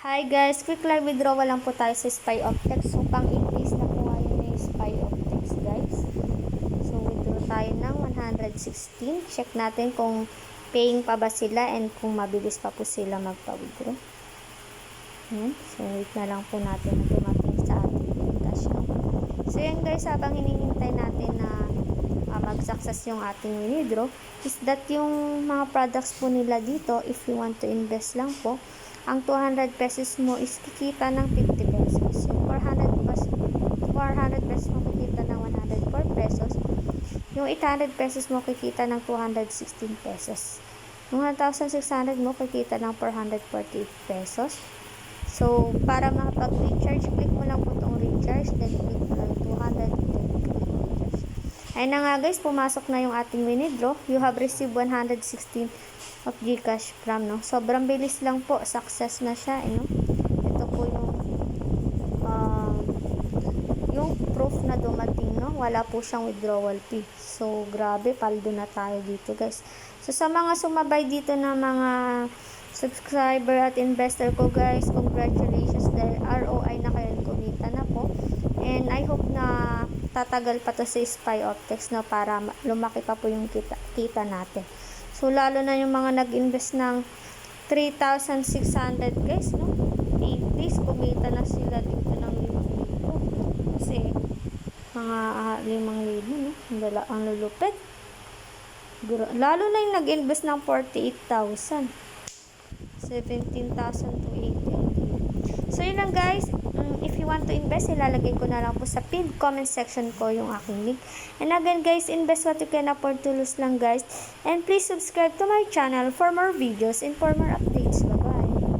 Hi guys, quick live withdrawal lang po tayo sa SPY Optex. So, pang-increase na po ngayon yung SPY Optex guys. So, withdraw tayo ng 116. Check natin kung paying pa ba sila and kung mabilis pa po sila magpa-withdraw. So, wait na lang po natin na dumating sa ating cash out. So, yan guys, habang hinihintay natin na mag-success yung ating withdraw, is that yung mga products po nila dito, if you want to invest lang po, ang 200 pesos mo is kikita ng 50 pesos. Yung 400 pesos mo kikita ng 104 pesos. Yung 800 pesos mo kikita ng 216 pesos. Yung 1,600 mo kikita ng 448 pesos. So, para makapag-recharge, click mo lang po itong recharge, then click mo lang 200, then click recharge. Ayun na nga guys, pumasok na yung ating withdraw. You have received 116 of Gcash from, no? Sobrang bilis lang po. Success na siya, no? Ito po yung proof na dumating, no? Wala po siyang withdrawal fee. So, grabe, paldo na tayo dito, guys. So, sa mga sumabay dito na mga subscriber at investor ko, guys, congratulations dahil ROI na kayo, kumita na po. And I hope na tatagal pa to sa SPY Optex, no? Para lumaki pa po yung kita natin. So, lalo na yung mga nag-invest ng 3,600 guys, no? 8 days, kumita na sila dito ng 5,000. Kasi, mga 5,000, no? Ang lulupit. Lalo na yung nag-invest ng 48,000. 17,000 to 18,000. So, yun lang guys. If you want to invest, ilalagay ko na lang po sa pinned comment section ko yung aking link. And again guys, invest what you can afford to lose lang guys. And please subscribe to my channel for more videos and for more updates.